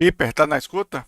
Hiper, tá na escuta?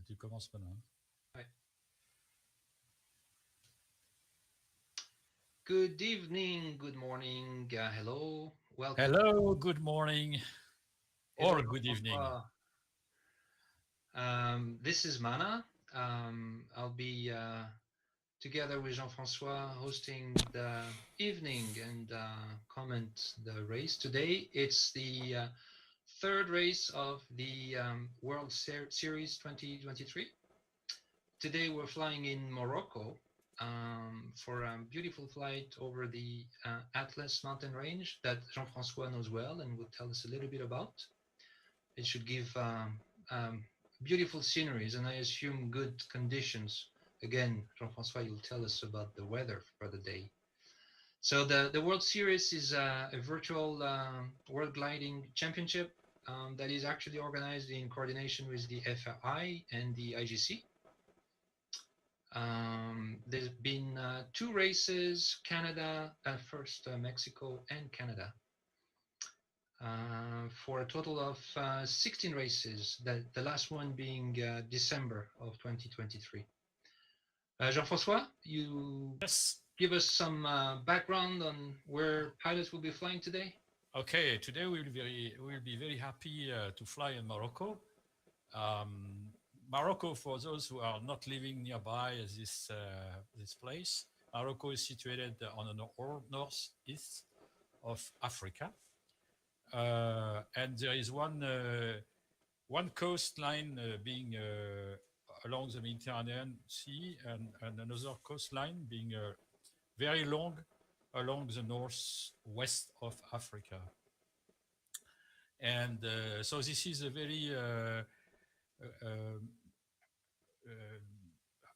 Tu commences maintenant. Hi. Good evening, good morning, hello, welcome. Hello, good morning, Hello, or good evening. Jean-François. This is Mana. I'll be together with Jean-François hosting the evening and comment the race. Today it's the third race of the World Series 2023. Today we're flying in Morocco for a beautiful flight over the Atlas mountain range that Jean-François knows well and will tell us a little bit about. It should give beautiful sceneries and I assume good conditions. Again, Jean-François, you'll tell us about the weather for the day. So the World Series is a virtual World Gliding Championship that is actually organized in coordination with the FAI and the IGC. There's been two races, Canada, first Mexico and Canada, for a total of 16 races, the last one being December of 2023. Jean-François, you Yes. give us some background on where pilots will be flying today? Okay. Today we'll be very happy to fly in Morocco. Morocco, for those who are not living nearby this place, Morocco is situated on the northeast of Africa, and there is one coastline being along the Mediterranean Sea, and another coastline being very long along the northwest of Africa. And so this is a very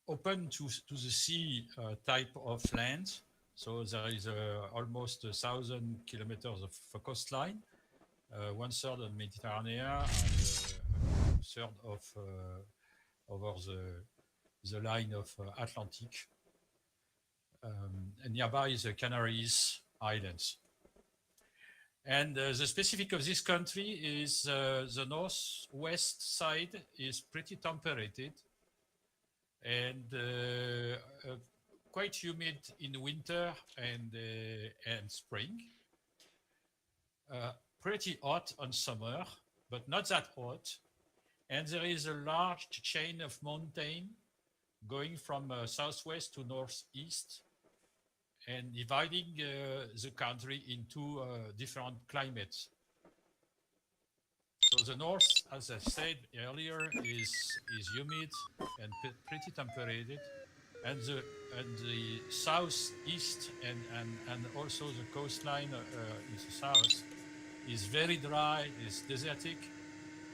open to the sea type of land. So there is almost 1,000 kilometers of coastline, one third of Mediterranean and a third of over the line of Atlantic. And nearby is the Canaries Islands. And the specific of this country is the northwest side is pretty temperated and quite humid in winter and spring. Pretty hot on summer, but not that hot. And there is a large chain of mountain going from southwest to northeast and dividing the country into different climates. So the north, as I said earlier, is humid and pretty temperated, and the southeast and also the coastline in the south is very dry, is desertic,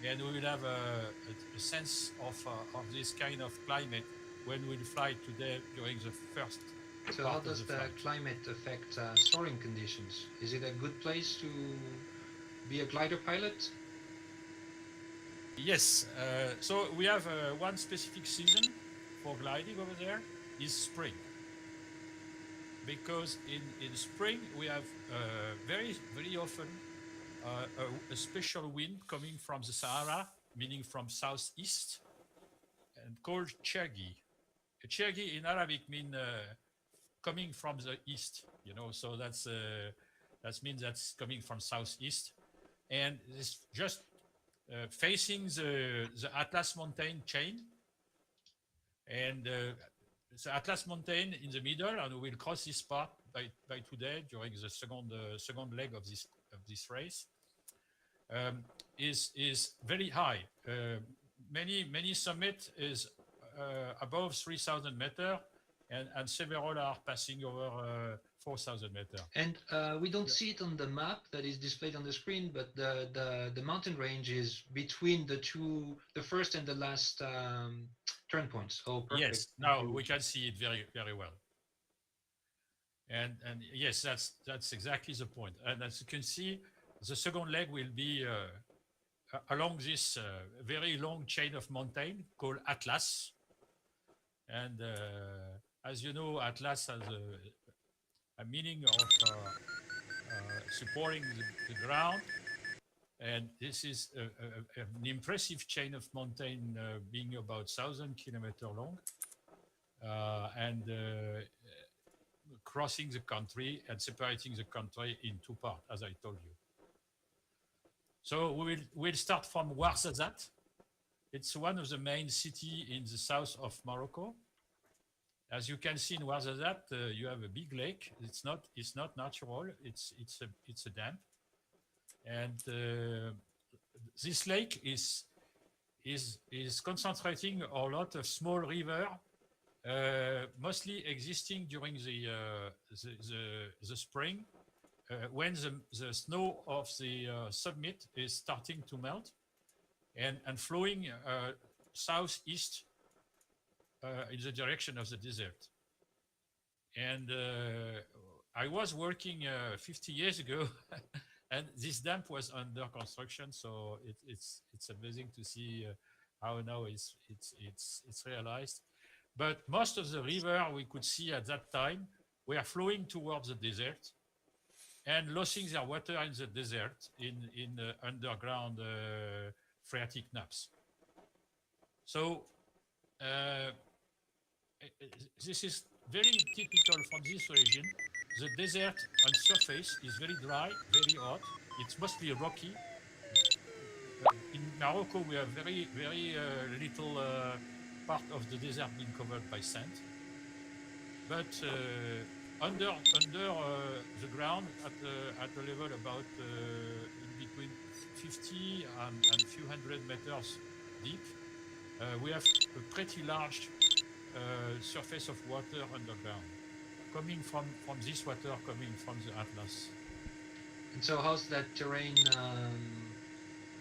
and we will have a sense of this kind of climate when we fly today during the first. So how does the climate affect soaring conditions? Is it a good place to be a glider pilot? Yes. So we have one specific season for gliding over there is spring. Because in spring we have very often a special wind coming from the Sahara, meaning from southeast, and called Chergi. Chergi in Arabic means coming from the east, so that means that's coming from southeast, and it's just facing the Atlas mountain chain, and the Atlas mountain in the middle, and we will cross this part by today during the second leg of this race. Is very high. Many summit is above 3,000 meters, and several are passing over 4,000 meters. And we don't see it on the map that is displayed on the screen, but the mountain range is between the first and the last turn points. Oh, perfect. Yes, now we can see it very well. And yes, that's exactly the point. And as you can see, the second leg will be along this very long chain of mountain called Atlas. And as you know, Atlas has a meaning of supporting the ground. And this is an impressive chain of mountain being about 1,000 kilometers long and crossing the country and separating the country in two parts, as I told you. So we'll start from Ouarzazate. It's one of the main cities in the south of Morocco. As you can see in Ouarzazate, you have a big lake. It's not natural. It's a dam, and this lake is concentrating a lot of small river, mostly existing during the spring, when the snow of the summit is starting to melt and flowing southeast in the direction of the desert. And I was working 50 years ago, and this dam was under construction. So it's amazing to see how now it's realized. But most of the river we could see at that time were flowing towards the desert and losing their water in the desert in underground phreatic naps. So uh, this is very typical from this region. The desert on surface is very dry, very hot. It's mostly rocky. In Morocco, we have very little part of the desert being covered by sand. But under the ground, at a level about in between 50 and few hundred meters deep, we have a pretty large surface of water underground, coming from this water coming from the Atlas. And so, how's that terrain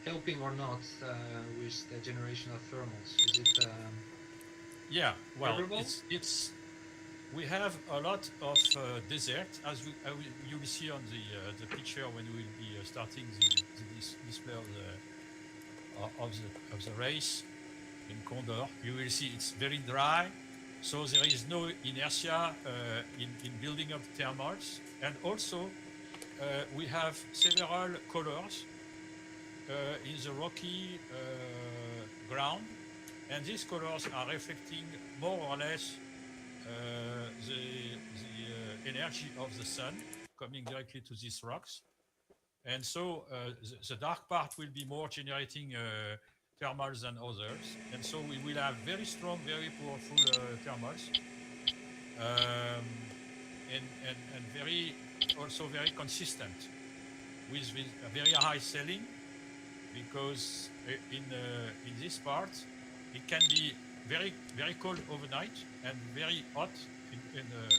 helping or not with the generation of thermals? Is it Yeah, well, favorable? it's we have a lot of desert, as you will see on the picture when we will be starting the display of the race in Condor. You will see it's very dry, so there is no inertia in building up thermals, and also we have several colors in the rocky ground, and these colors are reflecting more or less the energy of the sun coming directly to these rocks. And so the dark part will be more generating thermals than others. And so we will have very strong, very powerful thermals. And very also very consistent with a very high ceiling, because in this part it can be very cold overnight and very hot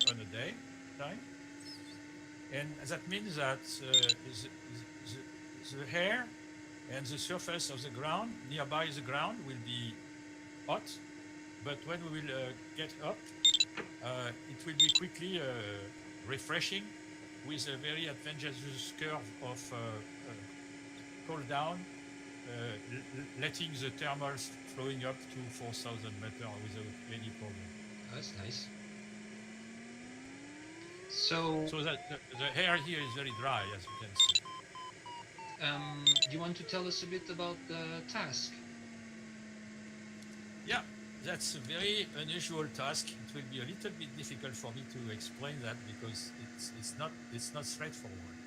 on a day time, and that means that the air and the surface of the ground nearby the ground will be hot, but when we will get up, it will be quickly refreshing with a very advantageous curve of cool down, letting the thermals flowing up to 4,000 meters without any problem. That's nice. So that the air here is very dry, as you can see. do you want to tell us a bit about the task? Yeah, that's a very unusual task. It will be a little bit difficult for me to explain that because it's not straightforward.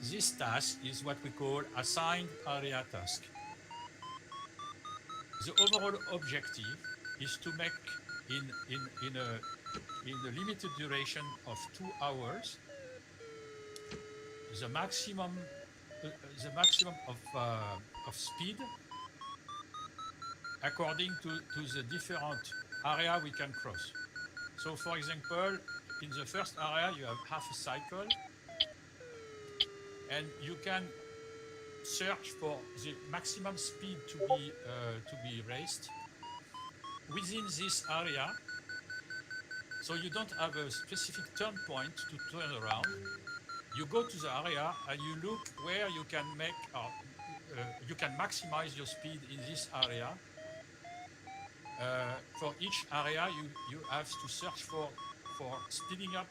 This task is what we call assigned area task. The overall objective is to make in a limited duration of 2 hours the maximum of speed according to the different area we can cross. So, for example, in the first area you have half a cycle, and you can search for the maximum speed to be raised within this area. So you don't have a specific turn point to turn around. You go to the area and you look where you can make you can maximize your speed in this area. For each area, you have to search for speeding up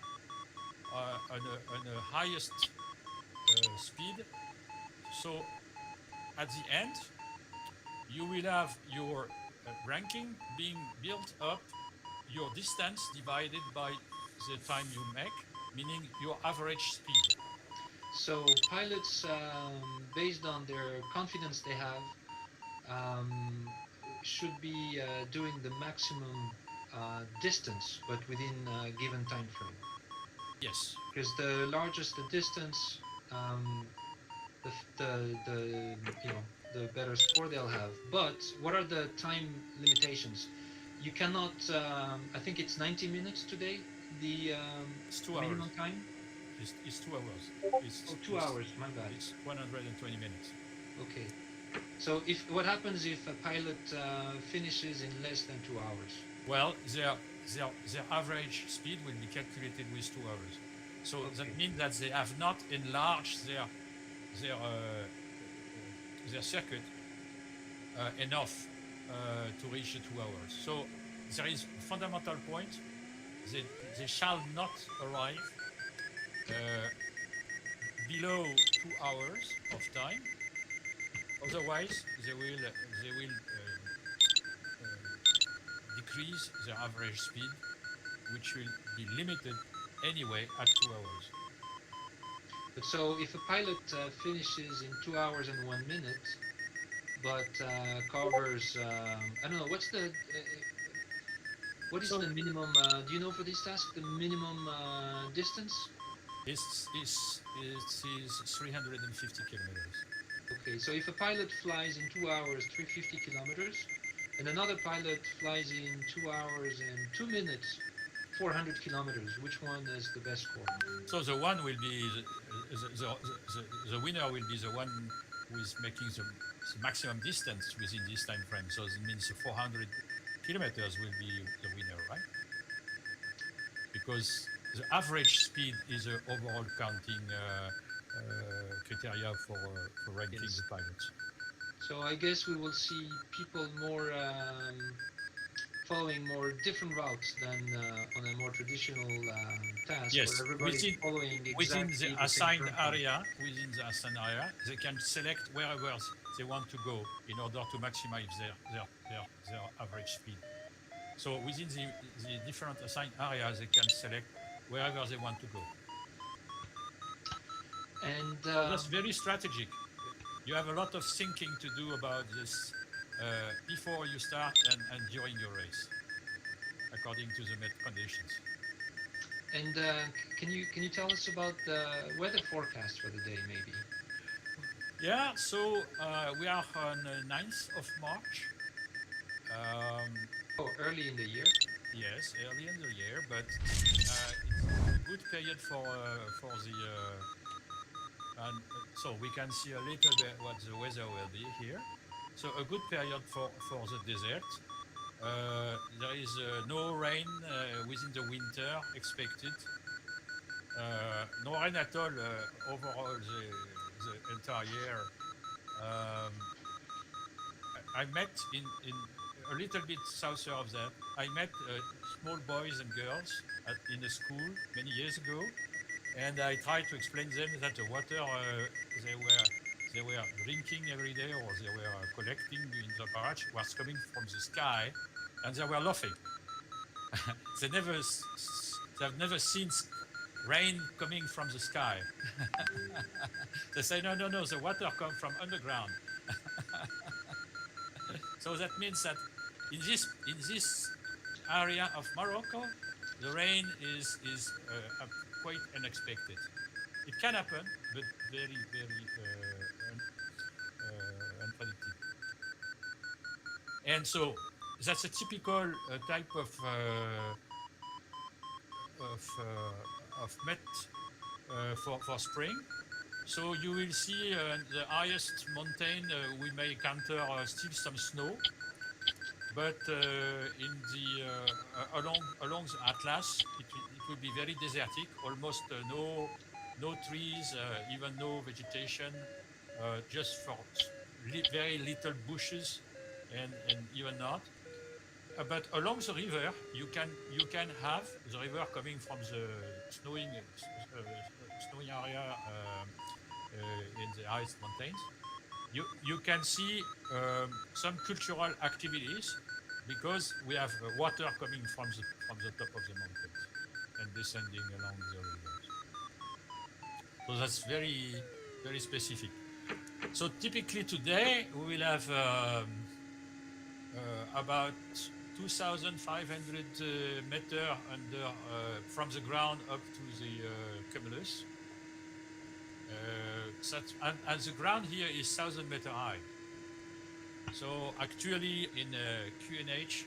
on the highest speed. So at the end, you will have your ranking being built up, your distance divided by the time you make, meaning your average speed. So pilots, based on their confidence they have, should be doing the maximum distance, but within a given time frame. Yes. Because the largest the distance, the the better score they'll have. But what are the time limitations? You cannot. I think it's 90 minutes today. The It's 2 minimum hours. time. It's 2 hours. Oh, 2 hours. My bad. It's 120 minutes. Okay. So if what happens if a pilot finishes in less than 2 hours? Well, their average speed will be calculated with 2 hours. So that Okay. means that they have not enlarged their their circuit enough to reach the 2 hours. So there is a fundamental point. They, they shall not arrive uh, below 2 hours of time. Otherwise, they will decrease their average speed, which will be limited anyway at 2 hours. But so if a pilot finishes in 2 hours and 1 minute, but covers, I don't know, what is So the minimum? Do you know for this task the minimum distance? it is 350 kilometers. Okay, so if a pilot flies in 2 hours, 350 kilometers, and another pilot flies in 2 hours and 2 minutes, 400 kilometers, which one is the best score? So the one will be the winner will be the one who is making the maximum distance within this time frame. So it means the 400 kilometers will be the winner, right? Because the average speed is the overall counting criteria for ranking Yes. the pilots. So I guess we will see people more following more different routes than on a more traditional task where Yes, everybody's following within the exactly the same assigned turn. area, they can select wherever they want to go in order to maximize their average speed. So within the different assigned areas, they can select wherever they want to go. And So that's very strategic. You have a lot of thinking to do about this before you start and during your race, according to the met conditions. can you tell us about the weather forecast for the day, maybe? Yeah, so we are on 9th of March. Um, Oh, early in the year. yes, early in the year, but it's a good period for the and so we can see a little bit what the weather will be here. So a good period for the desert. There is no rain within the winter expected. No rain at all overall the entire year. Um, I met in a little bit south of that. I met small boys and girls in a school many years ago, and I tried to explain them that the water they were they were drinking every day or they were collecting in the barrage was coming from the sky, and they were laughing. They've never seen rain coming from the sky. They say no, no, no, the water comes from underground. So that means that in this area of Morocco, the rain is quite unexpected. It can happen, but very unpredicted. And so that's a typical type of met for spring. So you will see the highest mountain we may encounter still some snow, but in the along the Atlas, it will be very desertic, almost no trees, even no vegetation, just for very little bushes, and even not. But along the river, you can have the river coming from the snowing area in the highest mountains. You can see some cultural activities because we have water coming from the top of the mountains and descending along the rivers. So that's very specific. So typically today we will have about 2,500 meter under from the ground up to the cumulus. And the ground here is 1,000 meter high. So actually in QNH,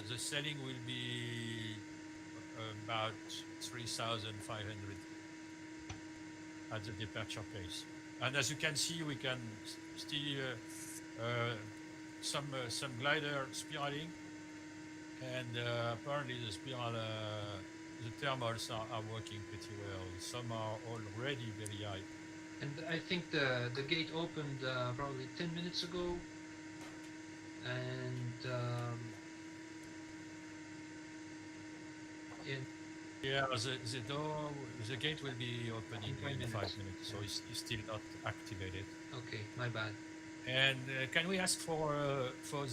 the sailing will be about 3,500 at the departure place. And as you can see, we can see some glider spiraling and apparently the thermals are working pretty well. Some are already very high. And I think the gate opened probably 10 minutes ago, and in Yeah, the door, the gate will be in opening 5 in minutes. 5 minutes, so Yeah. it's still not activated. Okay, my bad. And can we ask for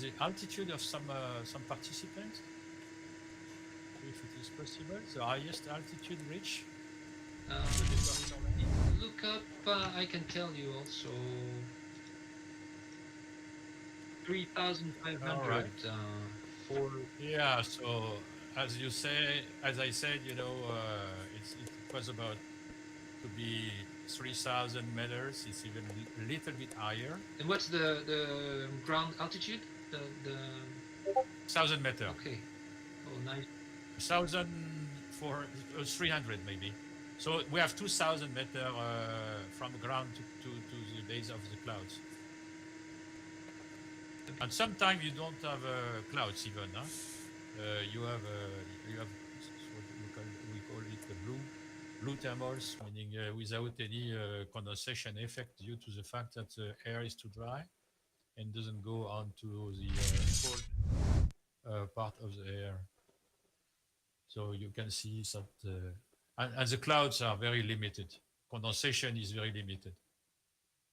the altitude of some participants, if it is possible, the highest altitude reach Um, on the departure lane? Look up. I can tell you also All 3,500 right. for Yeah. So as I said, it was about to be 3,000 meters. It's even a little bit higher. and what's the ground altitude? The 1,000 meter. Okay. Oh, nice. 300 maybe. So we have 2,000 meter from ground to the base of the clouds. And sometimes you don't have clouds even. Huh? You have what we call it the blue thermals, meaning without any condensation effect due to the fact that the air is too dry and doesn't go onto the cold part of the air. So you can see that, and the clouds are very limited. Condensation is very limited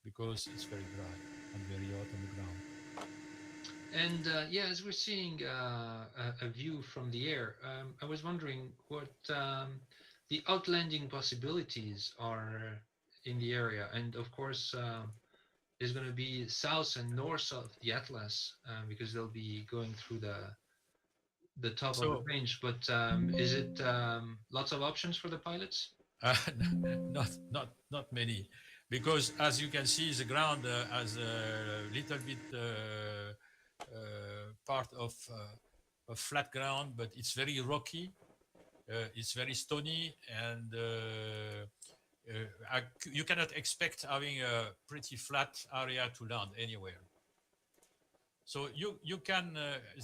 because it's very dry and very hot on the ground. And yeah, as we're seeing a view from the air, I was wondering what the outlanding possibilities are in the area. And of course, there's going to be south and north of the Atlas because they'll be going through the top of the So range. But is it lots of options for the pilots? not many, because as you can see, the ground has a little bit part of flat ground, but it's very rocky. It's very stony, and you cannot expect having a pretty flat area to land anywhere. So you can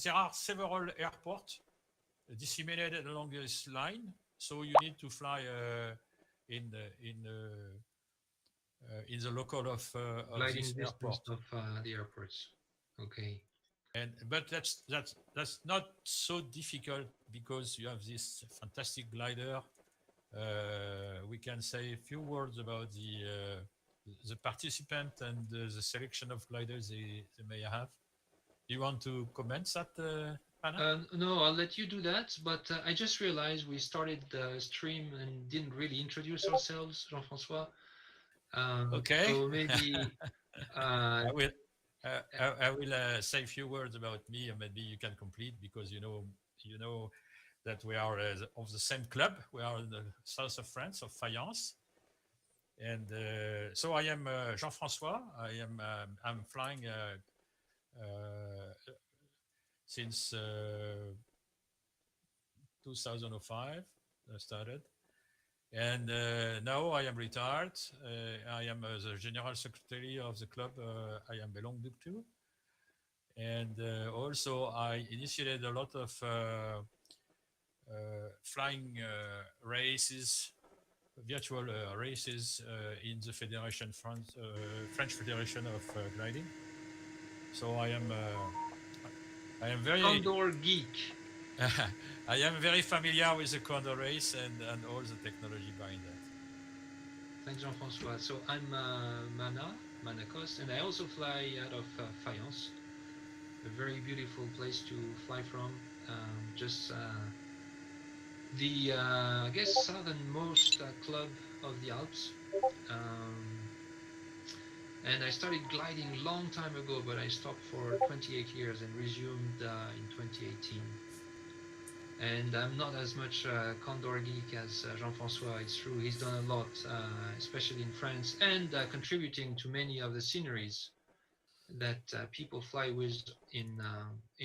there are several airports disseminated along this line. So you need to fly in in the local of Gliding this distance airport. of the airports. Okay. And but that's not so difficult because you have this fantastic glider. We can say a few words about the participant and the selection of gliders they may have. Do you want to comment that, Anna? No, I'll let you do that. But I just realized we started the stream and didn't really introduce ourselves, Jean-François. Okay. So maybe uh, I will. I will say a few words about me, and maybe you can complete because you know that we are of the same club. We are in the south of France, of Fayence, and so I am Jean-François. I'm flying since 2005. I started, and now I am retired. I am the general secretary of the club I am belong to, and also I initiated a lot of flying races, virtual races in the French Federation of Gliding. So I am very Condor Geek. I am very familiar with the Condor race and all the technology behind that. Thanks, Jean-François. So I'm Manacos, and I also fly out of Fayence, a very beautiful place to fly from. Just the I guess southernmost club of the Alps. Um, and I started gliding long time ago, but I stopped for 28 years and resumed in 2018. And I'm not as much Condor geek as Jean-François. It's true, he's done a lot, especially in France, and contributing to many of the sceneries that people fly with in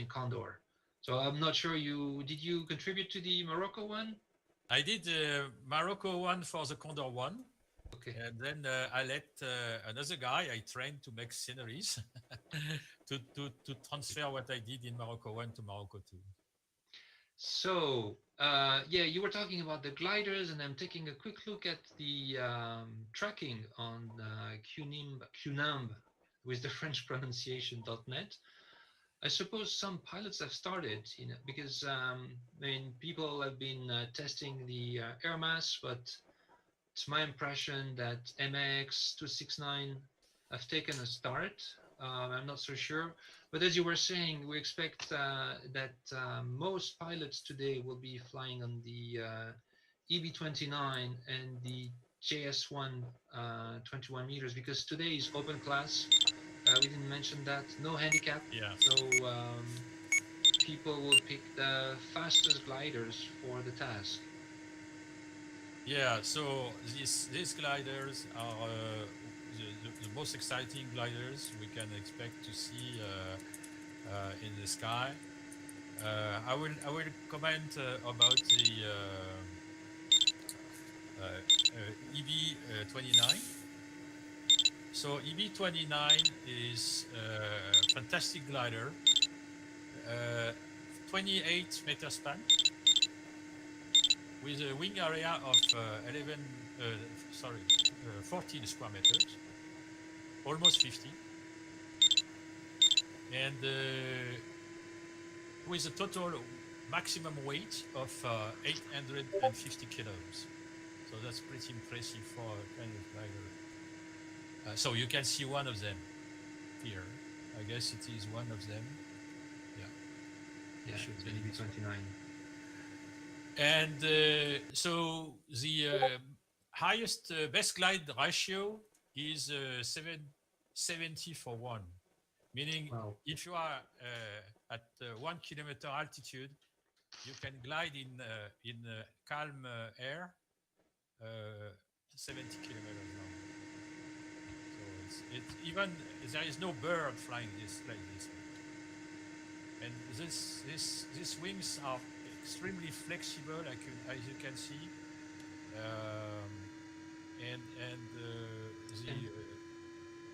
Condor. So I'm not sure you did you contribute to the Morocco one? I did the Morocco one for the Condor one, Okay. and then I let another guy I trained to make sceneries to transfer what I did in Morocco one to Morocco two. So, yeah, you were talking about the gliders, and I'm taking a quick look at the tracking on QNAMB with the French pronunciation.net. I suppose some pilots have started, because I mean, people have been testing the air mass, but it's my impression that MX 269 have taken a start. I'm not so sure, but as you were saying, we expect that most pilots today will be flying on the EB29 and the JS1 21 meters, because today is open class. We didn't mention that. No handicap. Yes. So people will pick the fastest gliders for the task. Yeah, so these gliders are the most exciting gliders we can expect to see in the sky. I will comment about the EB29. So EB29 is a fantastic glider, uh, 28 meter span with a wing area of 14 square meters, almost 50, and with a total maximum weight of 850 kilos. So that's pretty impressive for a kind of glider. So you can see one of them here. I guess it is one of them. Yeah, Yeah, it should it's be going to be this one. 29. And so the highest best glide ratio is 70 for 1, meaning Wow. if you are at 1 kilometer altitude, you can glide in calm air 70 kilometers long. So it's even there is no bird flying this like this, and these wings are extremely flexible, as you can see, um, and the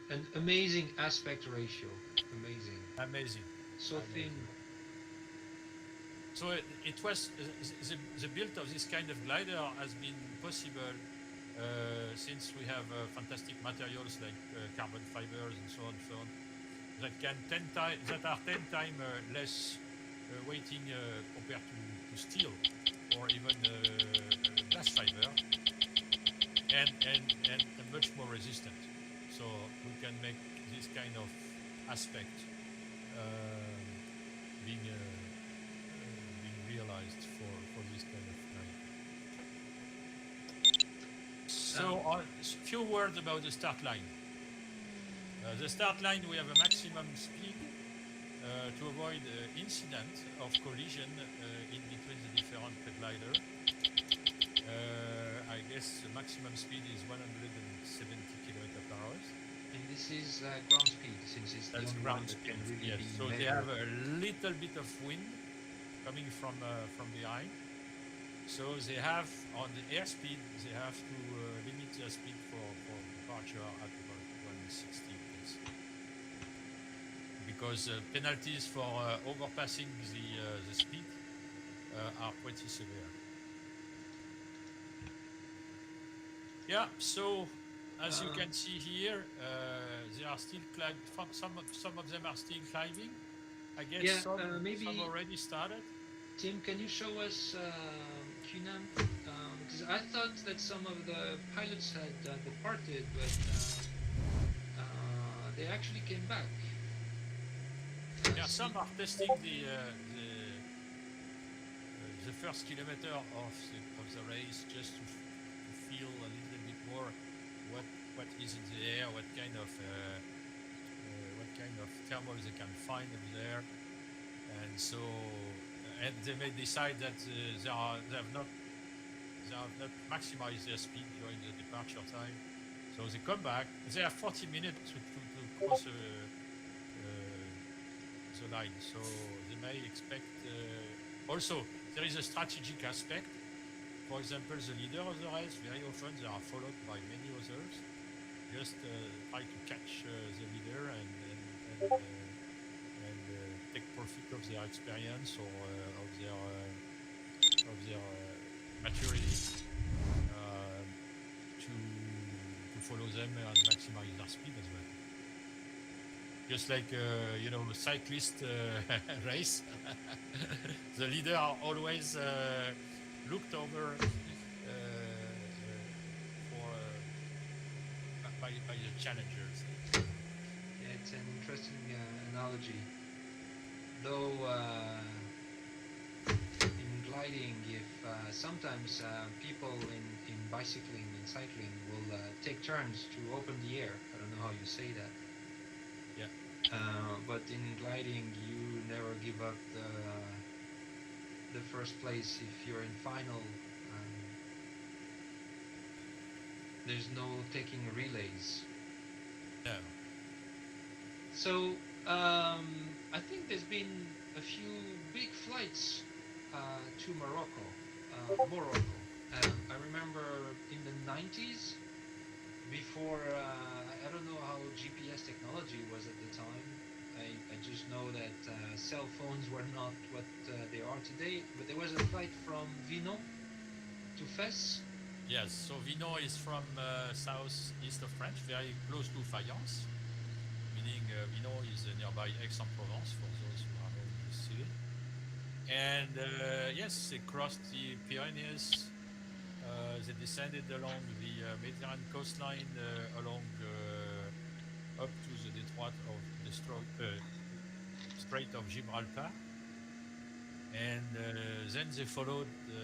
And an amazing aspect ratio. Amazing. amazing, So thin. amazing. So it was the build of this kind of glider has been possible since we have fantastic materials like carbon fibers and so on, that can that are 10 times less weighting compared to steel or even glass fiber, and much more resistant. So we can make this kind of aspect being realized for this kind of line. So a few words about the start line. The start line, we have a maximum speed to avoid incident of collision in between the different glider. I guess the maximum speed is 170 kilometers per hour. And this is ground speed, since it's the That's only one ground that speed. can really Yes. be So they measured. have a little bit of wind coming from behind. So they have on the airspeed, they have to limit their speed for departure at about 160 please. Because penalties for overpassing the speed are pretty severe. Yeah, so as you can see here, they are still climbing. Some of them are still climbing. I guess Yeah, some maybe already started. Tim, can you show us QNAM? Because I thought that some of the pilots had departed, but they actually came back. Yeah, some are testing the first kilometer of the race just to feel a little bit more what is in the air, what kind of thermal they can find up there, and so and they may decide that they have not maximized their speed during the departure time, so they come back. They have 40 minutes to cross the line, so they may expect. Also, there is a strategic aspect. For example, the leader of the race, very often they are followed by many others. Just try to catch the leader and take profit of their experience or of their them and maximize their speed as well. Just like a cyclist race, the leader are always looked over for by the challengers. Yeah, it's an interesting analogy. Though in gliding, if sometimes people in bicycling and cycling will take turns to open the air. I don't know how you say that. Yeah. But in gliding, you never give up the first place if you're in final. There's no taking relays. No. So I think there's been a few big flights to Morocco. Morocco. I remember in the 90s, before I don't know how GPS technology was at the time. I just know that cell phones were not what they are today. But there was a flight from Vinon to Fès. Yes. So Vino is from southeast of France, very close to Fayence. Meaning Vino is nearby Aix-en-Provence for those who are not in the city. And yes, they crossed the Pyrenees. They descended along the Mediterranean coastline, along up to the Detroit of the Strait of Gibraltar, and then they followed the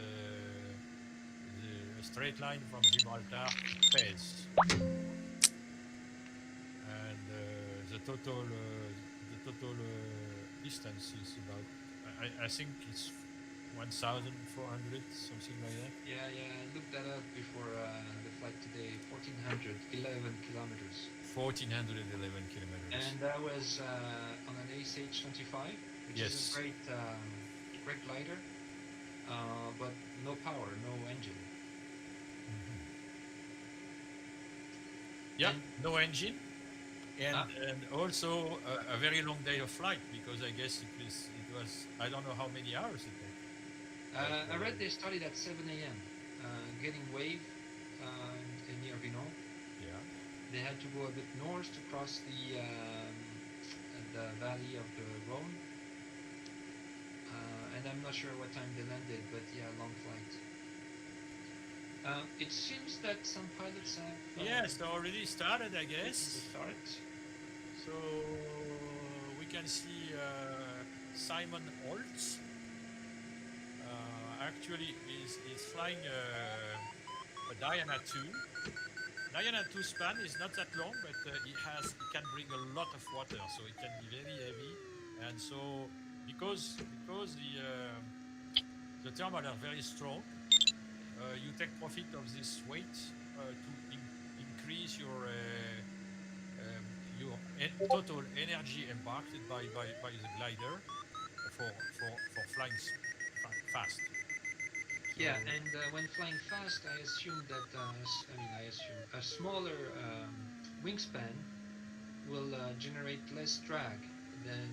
straight line from Gibraltar to Fez, and the total distance is about I think it's 1,400 something like that. Yeah, I looked that up before the flight today. 1,411 kilometers. 1,411 kilometers. And that was on an ACH-25, which is a Yes. great glider, but no power, no engine. Mhm. Yeah, And no engine, and ah, and also a very long day of flight because I guess it was I don't know how many hours it took. But I read they started at 7 a.m. Getting wave near Vinon. yeah, They had to go a bit north to cross the valley of the Rhone. And I'm not sure what time they landed, but yeah, long flight. It seems that some pilots have yes, they already started, I guess. start. So we can see Simon Holtz actually is flying a Diana 2. Diana 2 span is not that long, but it can bring a lot of water, so it can be very heavy. And so because the thermal are very strong, you take profit of this weight to increase total energy embarked by the glider for flying fast. So Yeah, and when flying fast, I assume that I assume a smaller wingspan will generate less drag than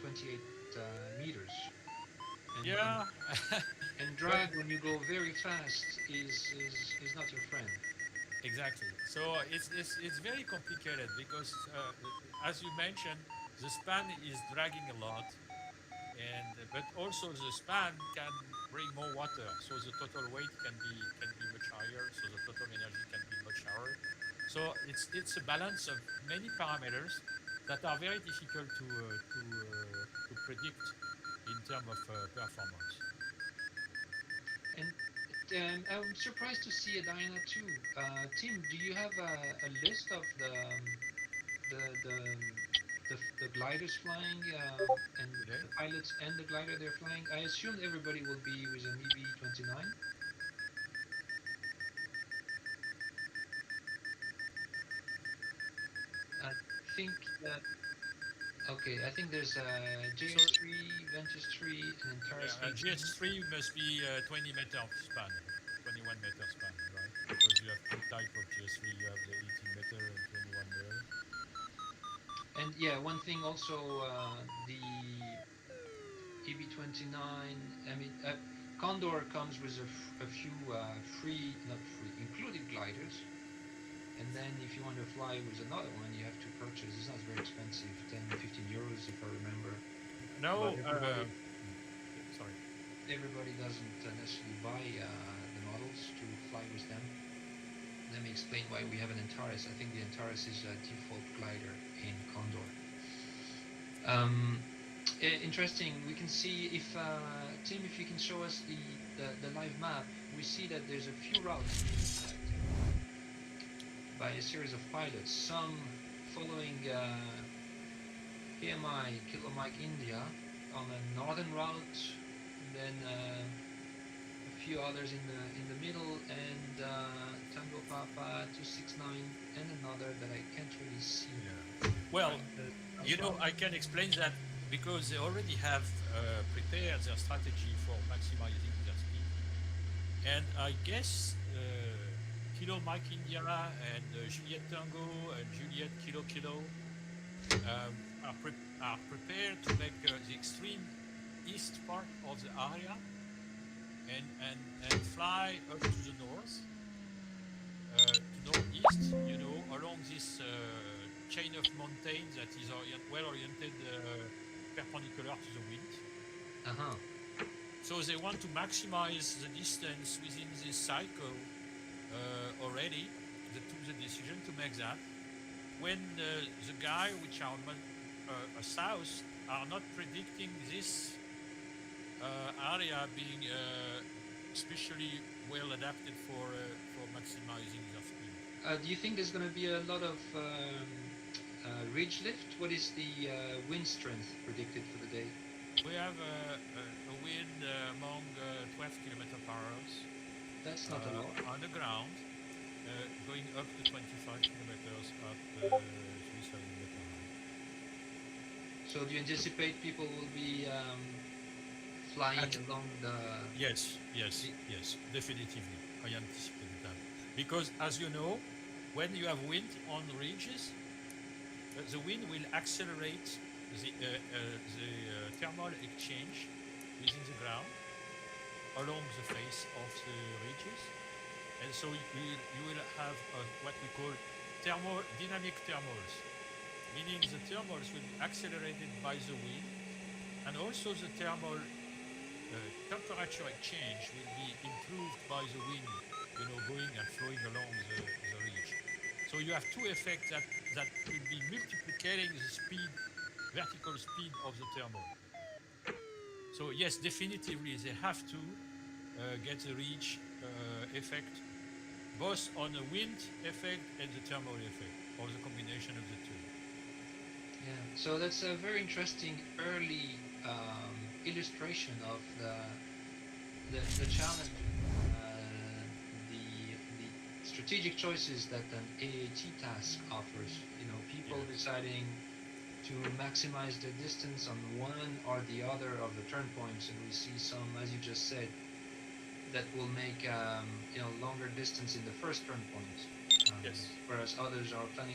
28 meters. And yeah, and but drag when you go very fast is not your friend. exactly. So it's very complicated because as you mentioned, the span is dragging a lot, and but also the span can bring more water, so the total weight can be much higher, so the total energy can be much higher. So it's a balance of many parameters that are very difficult to predict in terms of performance. And I'm surprised to see a Diana 2. Tim, do you have a list of the the the gliders flying and Today, the pilots and the glider they're flying? I assume everybody will be with an EB-29. I think that okay. I think there's so JS3, Ventus 3, and Taurus yeah, 18. GS3 must be 20-meter span, 21-meter span, right? Because you have two type of GS3. You have the 18-meter and 21-meter. And yeah, one thing also, the EB-29. I mean, Condor comes with a few free, not free, included gliders, And then if you want to fly with another one, you have to purchase. It's not very expensive, 10, 15 euros if I remember. But No, sorry. everybody doesn't necessarily buy the models to fly with them. Let me explain why we have an Antares. I think the Antares is a default glider in Condor. Interesting. We can see if Tim, if you can show us the live map, we see that there's a few routes being set by a series of pilots. Some following KMI, Kilo Mike India, on a northern route, and then a few others in the middle, and Tango Papa 269, and another that I can't really see. Yeah. Well, I can explain that because they already have prepared their strategy for maximizing their speed. And I guess Kilo Mike India and Juliet Tango and Juliet Kilo Kilo are prepared to make the extreme east part of the area and fly up to the north, to northeast, along this chain of mountains that is well oriented perpendicular to the wind. Uh-huh. So they want to maximize the distance within this cycle already. They took the decision to make that. When the guy which are south are not predicting this area being especially well adapted for maximizing their speed. Do you think there's going to be a lot of ridge lift? What is the wind strength predicted for the day? We have a wind among 12 km/h. That's not a lot. On the ground, going up to 25 kilometers at 3,000 meters high. So do you anticipate people will be flying along the... Yes, definitively. I anticipate that. Because as you know, when you have wind on the ridges, the wind will accelerate the thermal exchange within the ground along the face of the ridges, and so you will have what we call dynamic thermals, meaning the thermals will be accelerated by the wind, and also the thermal temperature exchange will be improved by the wind, going and flowing along the ridge. So you have two effects that will be multiplicating the vertical speed of the thermal. So yes, definitively they have to get the ridge effect, both on the wind effect and the thermal effect, or the combination of the two. Yeah, so that's a very interesting early illustration of the challenge, the strategic choices that an AAT task offers. People deciding to maximize the distance on one or the other of the turn points, and we see some, as you just said, that will make longer distance in the first turn point, Yes. whereas others are planning